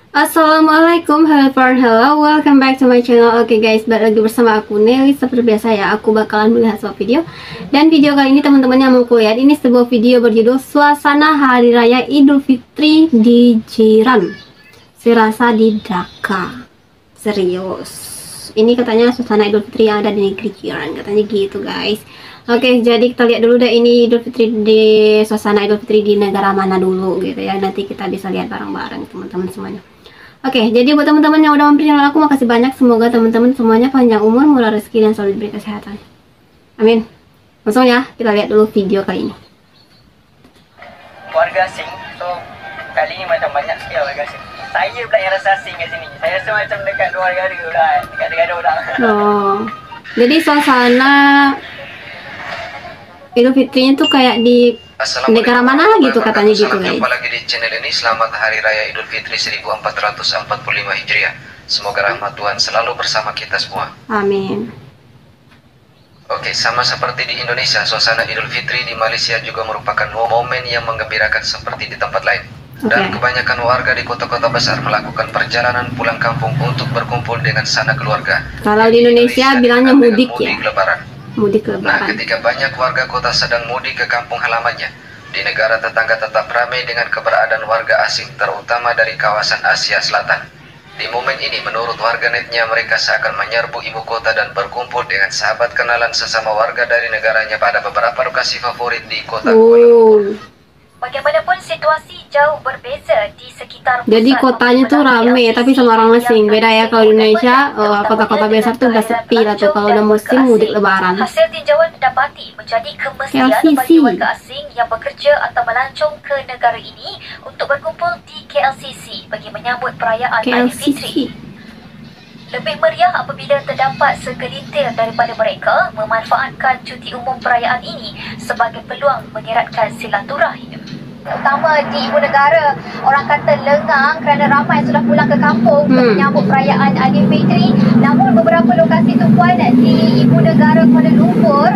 Assalamualaikum, hello, welcome back to my channel. Oke guys, balik lagi bersama aku Nelly. Seperti biasa ya, aku bakalan melihat sebuah video. Dan video kali ini teman-teman yang mau kulihat, ini sebuah video berjudul Suasana Hari Raya Idul Fitri di Jiran, serasa di Dhaka. Serius, ini katanya suasana Idul Fitri yang ada di negeri Jiran, katanya gitu guys. Oke, jadi kita lihat dulu deh ini Idul Fitri di suasana Idul Fitri di negara mana dulu gitu ya. Nanti kita bisa lihat bareng-bareng teman-teman semuanya. Oke, jadi buat teman-teman yang udah mampir channel aku, makasih banyak. Semoga teman-teman semuanya panjang umur, murah rezeki, dan selalu diberi kesehatan. Amin. Langsung ya, kita lihat dulu video kali ini. Warga asing, so kali ini macam banyak sekali warga asing. Saya pula yang rasa asing kat sini. Saya rasa macam dekat luar negara pula, dekat negara orang. Oh, jadi suasana Idul Fitrinya tuh kayak di negara mana gitu katanya gitu guys. Jumpa lagi di channel ini. Selamat Hari Raya Idul Fitri 1445 Hijriah. Semoga rahmat Tuhan selalu bersama kita semua. Amin. Oke, sama seperti di Indonesia, suasana Idul Fitri di Malaysia juga merupakan momen yang menggembirakan seperti di tempat lain. Dan kebanyakan warga di kota-kota besar melakukan perjalanan pulang kampung untuk berkumpul dengan sanak keluarga. Kalau di Indonesia bilangnya mudik ya. Lebaran. Mudik Nah, lebaran. ketika banyak warga kota sedang mudik ke kampung halamannya, di negara tetangga tetap ramai dengan keberadaan warga asing, terutama dari kawasan Asia Selatan. Di momen ini, menurut warganetnya, mereka seakan menyerbu ibu kota dan berkumpul dengan sahabat kenalan sesama warga dari negaranya pada beberapa lokasi favorit di kota Kuala Lumpur. Bagaimanapun situasi jauh berbeza di sekitar Jadi kotanya tuh rame, tapi sama orang asing. Beda ya kalau di Indonesia, kota-kota besar tuh udah sepi lah tuh kalau udah musim mudik lebaran. Hasil tinjauan didapati menjadi kemestian bagi warga asing yang bekerja atau melancong ke negara ini untuk berkumpul di KLCC bagi menyambut perayaan Aidilfitri. Lebih meriah apabila terdapat segelintir daripada mereka memanfaatkan cuti umum perayaan ini sebagai peluang mengeratkan silaturahim. Terutama di ibu negara, orang kata lengang kerana ramai sudah pulang ke kampung untuk menyambut perayaan Aidilfitri. Namun beberapa lokasi tumpuan di ibu negara Kuala Lumpur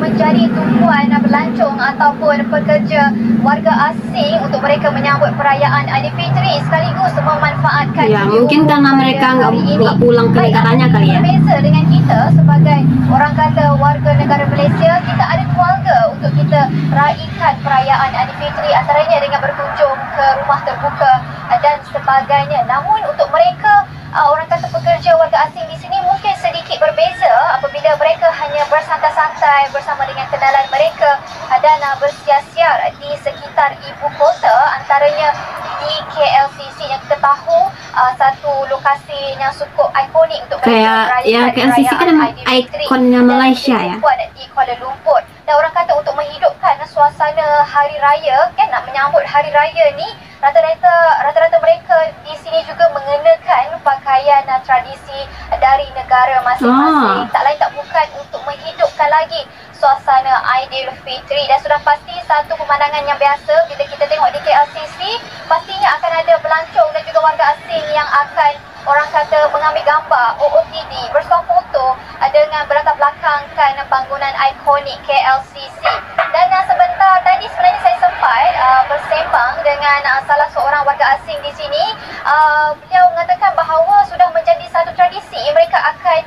menjadi tumpuan pelancong ataupun pekerja warga asing untuk mereka menyambut perayaan Aidilfitri sekaligus memanfaatkan mungkin karena mereka nggak pulang ke negaranya kali ya. Berbeza dengan kita sebagai orang kata warga negara Malaysia, kita ada keluarga untuk kita raikan perayaan Aidilfitri, antaranya dengan berkunjung ke rumah terbuka dan sebagainya. Namun untuk mereka, orang kata pekerja warga asing di sini mungkin sedikit berbeza apabila mereka hanya bersantai-santai bersama dengan kenalan mereka dan bersiar-siar di sekitar ibu kota, antaranya di KLCC yang kita tahu satu lokasi yang cukup ikonik untuk kayak ya KLCC kan ikonnya Malaysia ya. Di Kuala Lumpur. Dan orang kata untuk menghidupkan suasana hari raya, kan nak menyambut hari raya ni, rata-rata mereka di sini juga mengenakan pakaian tradisi dari negara masing-masing. Tak lain tak bukan untuk menghidupkan lagi suasana Aidilfitri. Dan sudah pasti satu pemandangan yang biasa bila kita tengok di KLCC, pastinya akan ada pelancong dan juga warga asing yang akan orang kata mengambil gambar OOTD, bersuah foto dengan berlatar belakangkan bangunan ikonik KLCC. Dan sebentar tadi sebenarnya saya sempat bersembang dengan salah seorang warga asing di sini. Beliau mengatakan bahawa sudah menjadi satu tradisi mereka akan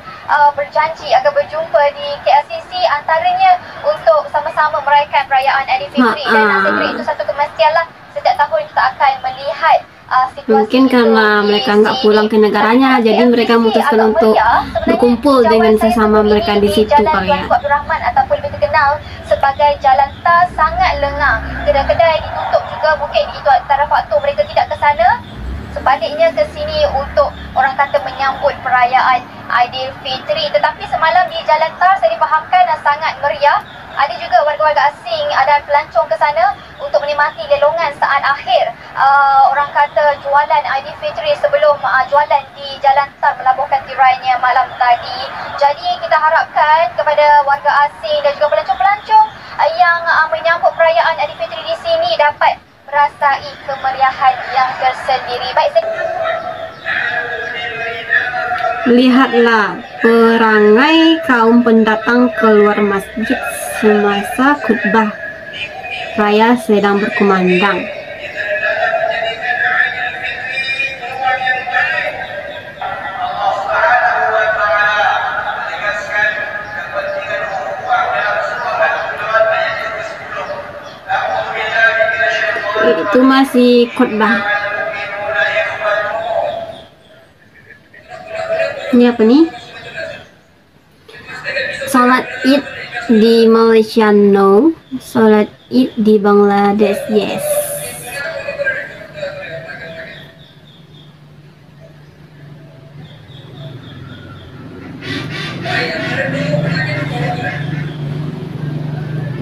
berjanji akan berjumpa di KLCC, antaranya untuk sama-sama merayakan perayaan Aidilfitri. Dan saya kira itu satu kemestian lah, setiap tahun kita akan melihat mungkin karena mereka nggak pulang ke negaranya, jadi mereka memutuskan untuk berkumpul dengan sesama mereka di situ kali ya. Jalan Rahman ataupun lebih terkenal sebagai Jalan Tas sangat lengang. Kedai-kedai ditutup juga, mungkin itu antara faktor mereka tidak ke sana. Sebaliknya ke sini untuk orang kata menyambut perayaan Aidilfitri. Tetapi semalam di Jalan Tar saya difahamkan sangat meriah. Ada juga warga-warga asing, ada pelancong ke sana untuk menikmati lelongan saat akhir orang kata jualan Aidilfitri sebelum jualan di Jalan Tar melabuhkan tirainya malam tadi. Jadi kita harapkan kepada warga asing dan juga pelancong-pelancong yang menyambut perayaan Aidilfitri di sini dapat merasai kemeriahan yang tersendiri. Baik, lihatlah perangai kaum pendatang keluar masjid semasa khutbah raya sedang berkumandang. itu masih khotbah. Ini apa nih? Salat Id di Malaysia no, salat Id di Bangladesh yes.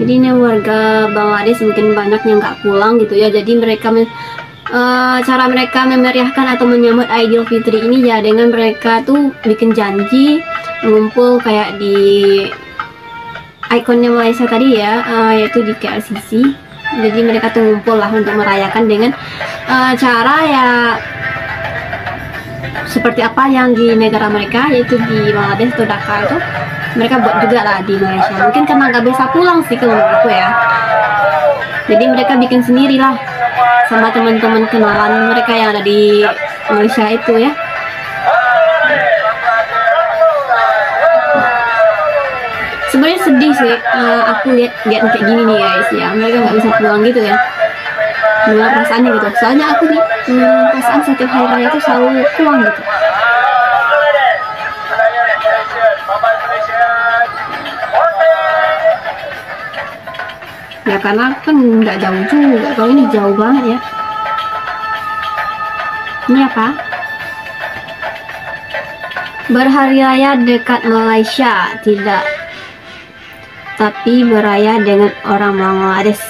Jadi ini warga Bangladesh mungkin banyak yang nggak pulang gitu ya. Jadi mereka cara mereka memeriahkan atau menyambut Idul Fitri ini ya dengan mereka tuh bikin janji ngumpul kayak di ikonnya Malaysia tadi ya, yaitu di KLCC. Jadi mereka tuh ngumpul lah untuk merayakan dengan cara ya seperti apa yang di negara mereka, yaitu di Bangladesh atau Dhaka itu mereka buat juga lah di Malaysia. Mungkin karena nggak bisa pulang sih kalau menurut aku ya, jadi mereka bikin sendiri lah sama teman-teman kenalan mereka yang ada di Malaysia itu ya. Sebenarnya sedih sih aku lihat kayak gini nih guys ya, mereka nggak bisa pulang gitu ya. Gimana perasaannya gitu, soalnya aku nih perasaan setiap hari raya itu selalu pulang gitu. Ya karena kan nggak jauh juga, kalau ini jauh banget ya. Ini apa? Berhari raya dekat Malaysia tidak, tapi beraya dengan orang Bangladesh.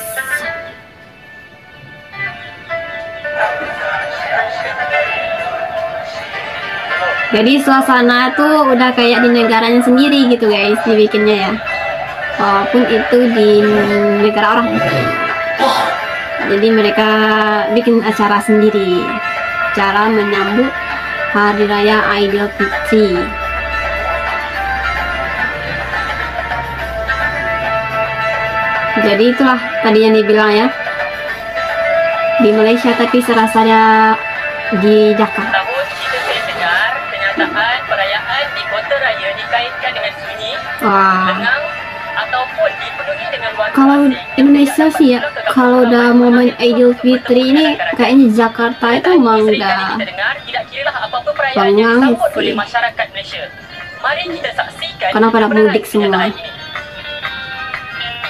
Jadi suasana tuh udah kayak di negaranya sendiri gitu guys dibikinnya ya, walaupun itu di negara orang. Jadi mereka bikin acara sendiri, cara menyambut hari raya Idul Fitri. Jadi itulah tadi yang dibilang ya, di Malaysia tapi serasanya di Dhaka. Namun kita dengar kenyataan perayaan di kota raya dikaitkan dengan sunyi, lengang ataupun dipenuhi dengan warga Kalau asing. Indonesia sih ya, kalau udah momen Idul Fitri ini kayaknya Jakarta itu emang udah Kita dengar tidak kiralah apa-apa perayaan yang bangang disambut oleh sih. masyarakat Malaysia. Mari kita saksikan Karena pada mudik semua. kenyataan ini.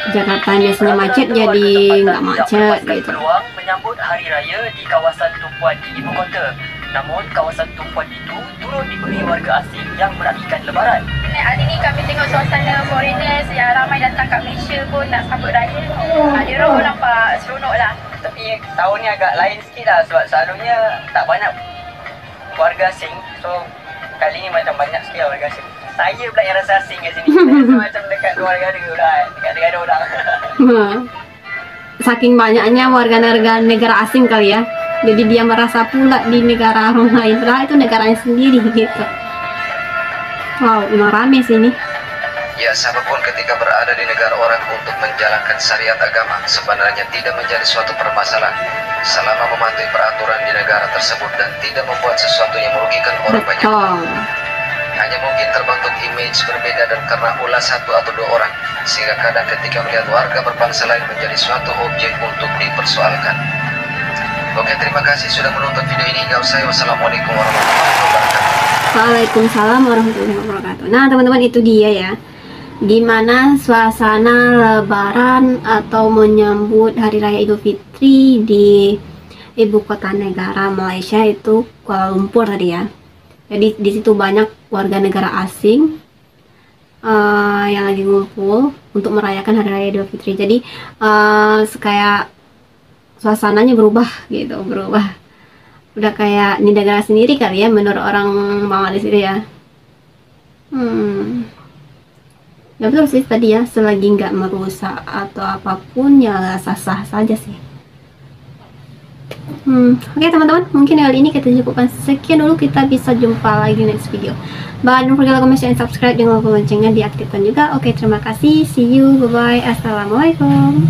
Jakarta biasanya macet jadi nggak macet gitu. Peluang menyambut hari raya di kawasan tumpuan di ibu kota. Namun kawasan tumpuan itu turut dipenuhi warga asing yang meraihkan lebaran. Hari ini kami tengok suasana foreigners yang ramai datang kat Malaysia pun nak sambut raya. Dia orang pun nampak seronok lah. Tapi tahun ni agak lain sikit lah sebab selalunya tak banyak warga asing. So kali ni macam banyak sikit lah warga asing. Saya pula yang rasa asing kat sini. Saya rasa macam dekat luar negara lah, dekat negara orang. Saking banyaknya warga negara asing kali ya, jadi dia merasa pula di negara orang lain, padahal itu negaranya sendiri gitu. Wow, emang rame sih ini. Ya, siapapun ketika berada di negara orang untuk menjalankan syariat agama sebenarnya tidak menjadi suatu permasalahan selama mematuhi peraturan di negara tersebut dan tidak membuat sesuatu yang merugikan orang banyak. Betul. Hanya mungkin terbentuk image berbeda dan karena ulah satu atau dua orang, sehingga kadang ketika melihat warga berbangsa lain menjadi suatu objek untuk dipersoalkan. Oke, terima kasih sudah menonton video ini. Hingga usai. Wassalamualaikum warahmatullahi wabarakatuh. Waalaikumsalam warahmatullahi wabarakatuh. Nah teman-teman, itu dia ya, gimana suasana lebaran atau menyambut hari raya Idul Fitri di ibu kota negara Malaysia itu Kuala Lumpur tadi ya. Jadi di situ banyak warga negara asing yang lagi ngumpul untuk merayakan hari raya Idul Fitri. Jadi kayak suasananya berubah gitu, berubah. Udah kayak di negara sendiri kali ya menurut orang Bangladesh itu ya. Ya betul sih tadi ya, selagi nggak merusak atau apapun ya sah-sah saja sih. Oke teman-teman, mungkin kali ini kita cukupkan sekian dulu. Kita bisa jumpa lagi next video. Don't forget like, comment, share, and subscribe. Jangan lupa loncengnya diaktifkan juga. Oke, terima kasih. See you. Bye-bye. Assalamualaikum.